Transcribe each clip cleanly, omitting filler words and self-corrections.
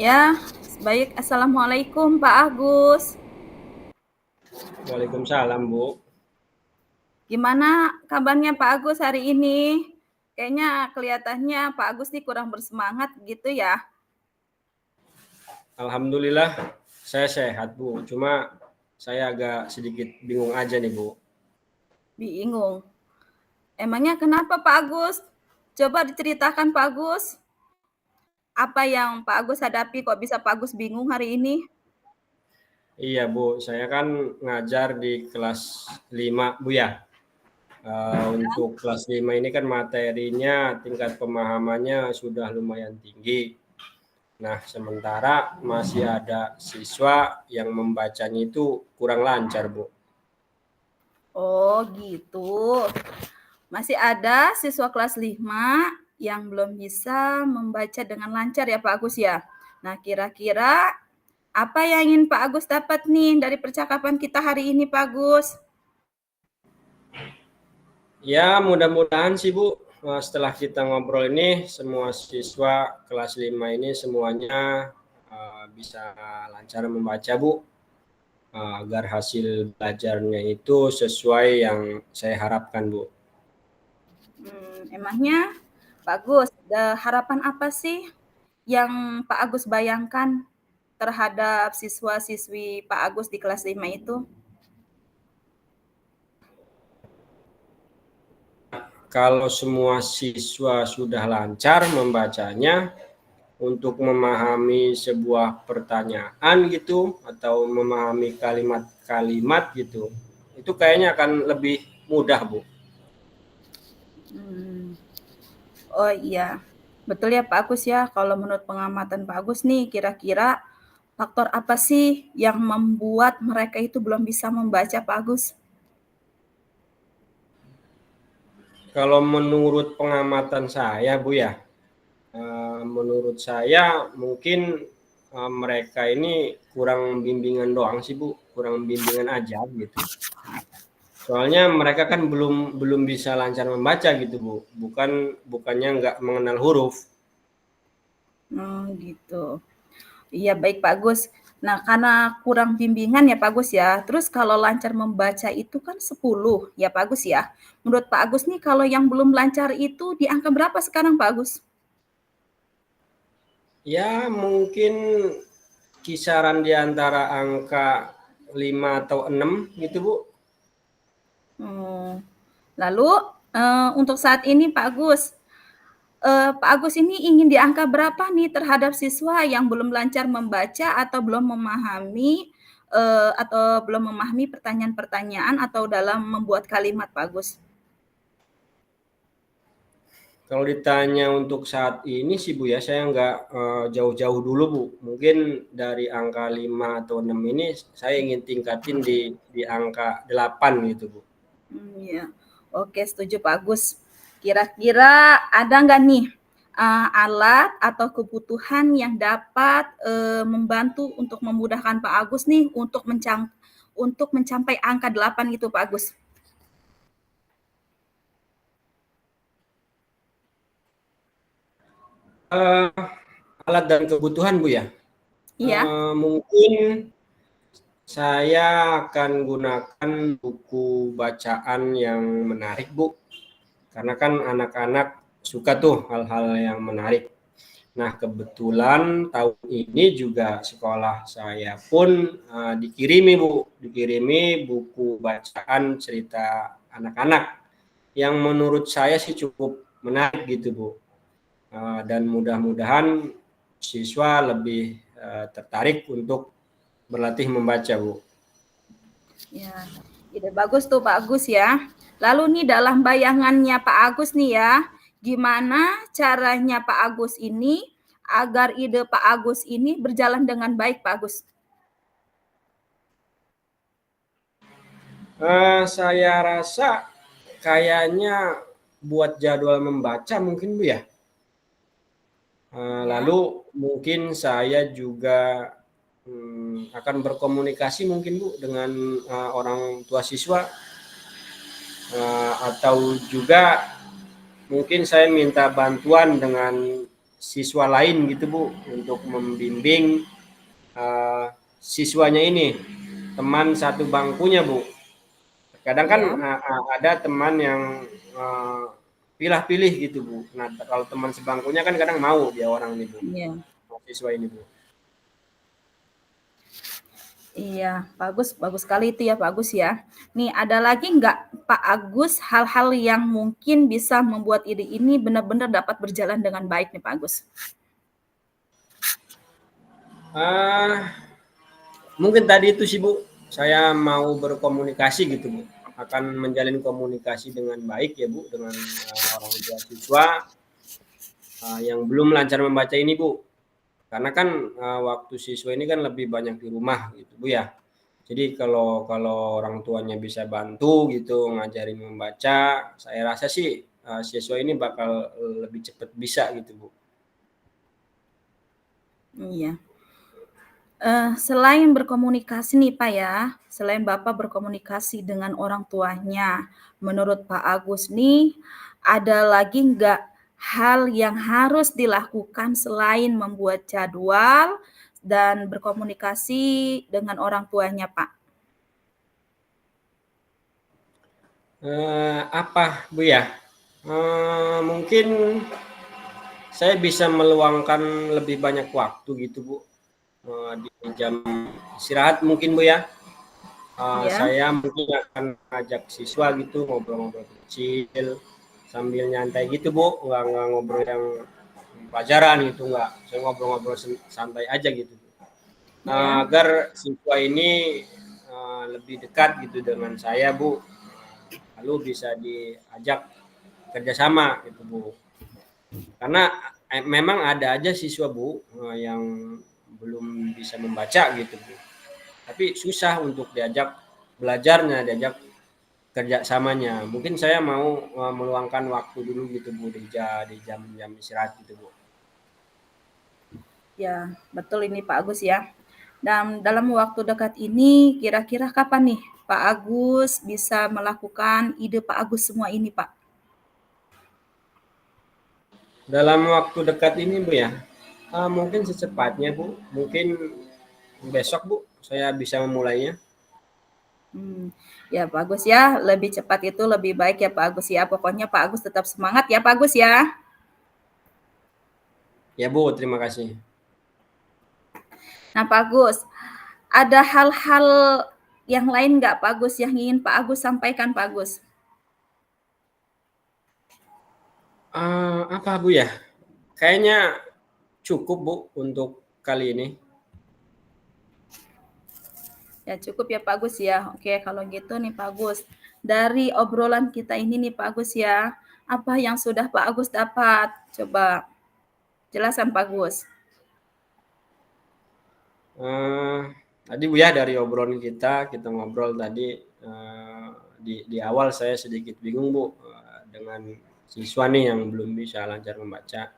Ya, baik. Assalamualaikum Pak Agus. Waalaikumsalam, Bu. Gimana kabarnya Pak Agus hari ini? Kayaknya kelihatannya Pak Agus nih kurang bersemangat gitu ya. Alhamdulillah saya sehat, Bu. Cuma saya agak sedikit bingung aja nih, Bu. Bingung. Emangnya kenapa Pak Agus? Coba diceritakan Pak Agus. Apa yang Pak Agus hadapi kok bisa Pak Agus bingung hari ini? Iya, Bu. Saya kan ngajar di kelas 5, Bu ya. Untuk kelas 5 ini kan materinya tingkat pemahamannya sudah lumayan tinggi. Nah, sementara masih ada siswa yang membacanya itu kurang lancar, Bu. Oh, gitu. Masih ada siswa kelas 5 yang belum bisa membaca dengan lancar ya Pak Agus ya. Nah, kira-kira apa yang ingin Pak Agus dapat nih dari percakapan kita hari ini Pak Agus? Ya, mudah-mudahan sih, Bu, setelah kita ngobrol ini semua siswa kelas 5 ini semuanya bisa lancar membaca, Bu, agar hasil belajarnya itu sesuai yang saya harapkan, Bu. Emangnya Pak Agus, harapan apa sih yang Pak Agus bayangkan terhadap siswa-siswi Pak Agus di kelas 5 itu? Kalau semua siswa sudah lancar membacanya, untuk memahami sebuah pertanyaan gitu atau memahami kalimat-kalimat gitu, itu kayaknya akan lebih mudah, Bu. Oh iya, betul ya Pak Agus ya. Kalau menurut pengamatan Pak Agus nih, kira-kira faktor apa sih yang membuat mereka itu belum bisa membaca Pak Agus? Kalau menurut pengamatan saya, Bu ya, menurut saya mungkin mereka ini kurang bimbingan doang sih, Bu, kurang bimbingan aja gitu. Soalnya mereka kan belum bisa lancar membaca gitu, Bu. Bukannya nggak mengenal huruf. Gitu. Iya baik Pak Agus. Nah, karena kurang bimbingan ya Pak Agus ya. Terus kalau lancar membaca itu kan 10 ya Pak Agus ya. Menurut Pak Agus nih kalau yang belum lancar itu di angka berapa sekarang Pak Agus? Ya, mungkin kisaran di antara angka 5 atau 6 gitu, Bu. Lalu untuk saat ini Pak Agus, Pak Agus ini ingin di angka berapa nih terhadap siswa yang belum lancar membaca atau belum memahami pertanyaan-pertanyaan atau dalam membuat kalimat Pak Agus? Kalau ditanya untuk saat ini sih, Bu ya, saya nggak jauh-jauh dulu, Bu. Mungkin dari angka 5 atau 6 ini saya ingin tingkatin di angka 8 gitu, Bu. Ya. Oke, setuju Pak Agus. Kira-kira ada nggak nih alat atau kebutuhan yang dapat membantu untuk memudahkan Pak Agus nih untuk mencapai angka 8 gitu Pak Agus? Alat dan kebutuhan, Bu ya. Iya. Mungkin saya akan gunakan buku bacaan yang menarik, Bu. Karena kan anak-anak suka tuh hal-hal yang menarik. Nah, kebetulan tahun ini juga sekolah saya pun dikirimi buku bacaan cerita anak-anak yang menurut saya sih cukup menarik gitu, Bu. Dan mudah-mudahan siswa lebih tertarik untuk berlatih membaca, Bu. Ya, ide bagus tuh Pak Agus ya. Lalu nih dalam bayangannya Pak Agus nih ya, gimana caranya Pak Agus ini agar ide Pak Agus ini berjalan dengan baik Pak Agus? Saya rasa kayaknya buat jadwal membaca mungkin, Bu ya. Ya. Lalu mungkin saya juga akan berkomunikasi mungkin, Bu, dengan orang tua siswa, atau juga mungkin saya minta bantuan dengan siswa lain gitu Bu untuk membimbing siswanya ini, teman satu bangkunya Bu. Kadang kan Iya, ada teman yang pilih-pilih gitu Bu. Nah kalau teman sebangkunya kan kadang mau dia orang ini Bu, iya. siswa ini Bu. Iya, bagus, bagus sekali itu ya Pak Agus ya. Nih ada lagi nggak Pak Agus hal-hal yang mungkin bisa membuat ide ini benar-benar dapat berjalan dengan baik nih Pak Agus? Mungkin tadi itu sih Bu, saya mau berkomunikasi gitu Bu, akan menjalin komunikasi dengan baik ya Bu dengan orang tua siswa yang belum lancar membaca ini Bu. Karena kan waktu siswa ini kan lebih banyak di rumah gitu Bu ya. Jadi kalau orang tuanya bisa bantu gitu ngajarin membaca, saya rasa sih siswa ini bakal lebih cepat bisa gitu Bu. Iya. Selain berkomunikasi nih Pak ya, selain Bapak berkomunikasi dengan orang tuanya, menurut Pak Agus nih, ada lagi nggak hal yang harus dilakukan selain membuat jadwal dan berkomunikasi dengan orang tuanya Pak? Apa Bu ya? Mungkin saya bisa meluangkan lebih banyak waktu gitu Bu di jam istirahat mungkin Bu ya. Iya, Saya mungkin akan ajak siswa gitu ngobrol-ngobrol kecil sambil nyantai gitu Bu, nggak ngobrol yang pelajaran gitu nggak. Saya ngobrol-ngobrol santai aja gitu. iya, Agar siswa ini lebih dekat gitu dengan saya Bu, lalu bisa diajak kerjasama gitu Bu. Karena memang ada aja siswa Bu yang belum bisa membaca gitu Bu. Tapi susah untuk diajak belajarnya, diajak kerjasamanya. Mungkin saya mau meluangkan waktu dulu gitu Bu di jam-jam istirahat gitu Bu. ya, betul ini Pak Agus ya. Dan dalam waktu dekat ini, kira-kira kapan nih Pak Agus bisa melakukan ide Pak Agus semua ini Pak? Dalam waktu dekat ini Bu ya, mungkin secepatnya Bu, mungkin besok Bu, saya bisa memulainya. Ya Pak Agus ya, lebih cepat itu lebih baik ya Pak Agus ya. Pokoknya Pak Agus tetap semangat ya Pak Agus ya. Ya Bu, terima kasih. Nah Pak Agus, ada hal-hal yang lain nggak Pak Agus yang ingin Pak Agus sampaikan Pak Agus? Apa Bu ya? Kayaknya cukup Bu untuk kali ini. Ya cukup ya Pak Agus ya. Oke kalau gitu nih Pak Agus. Dari obrolan kita ini nih Pak Agus ya, apa yang sudah Pak Agus dapat? Coba jelasan Pak Agus. Tadi Bu ya dari obrolan kita ngobrol tadi di awal saya sedikit bingung Bu dengan siswa nih yang belum bisa lancar membaca.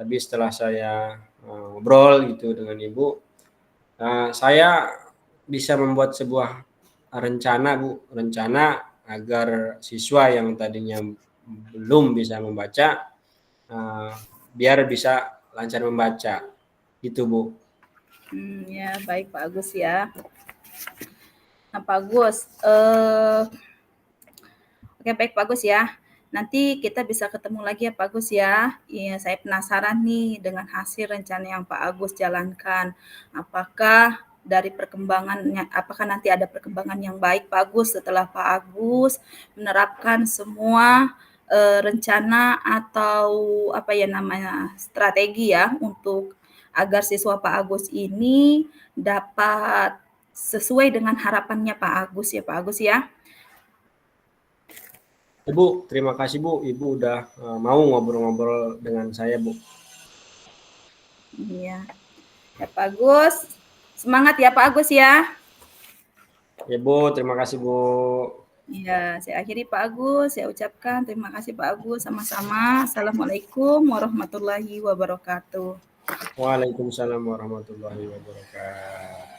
Tapi setelah saya ngobrol gitu dengan Ibu, saya bisa membuat sebuah rencana Bu, rencana agar siswa yang tadinya belum bisa membaca biar bisa lancar membaca. Gitu Bu. Ya baik Pak Agus ya. Nah Pak Agus, oke baik Pak Agus ya. Nanti kita bisa ketemu lagi ya Pak Agus ya. Iya, saya penasaran nih dengan hasil rencana yang Pak Agus jalankan. Apakah dari perkembangannya, apakah nanti ada perkembangan yang baik Pak Agus setelah Pak Agus menerapkan semua rencana atau apa ya namanya strategi ya untuk agar siswa Pak Agus ini dapat sesuai dengan harapannya Pak Agus ya Pak Agus ya. Ibu, terima kasih Bu, Ibu udah mau ngobrol-ngobrol dengan saya Bu. Iya. Ya Pak Agus, semangat ya Pak Agus ya. Ya Bu, terima kasih Bu. Iya, saya akhiri Pak Agus, saya ucapkan terima kasih Pak Agus, sama-sama. Assalamualaikum warahmatullahi wabarakatuh. Waalaikumsalam warahmatullahi wabarakatuh.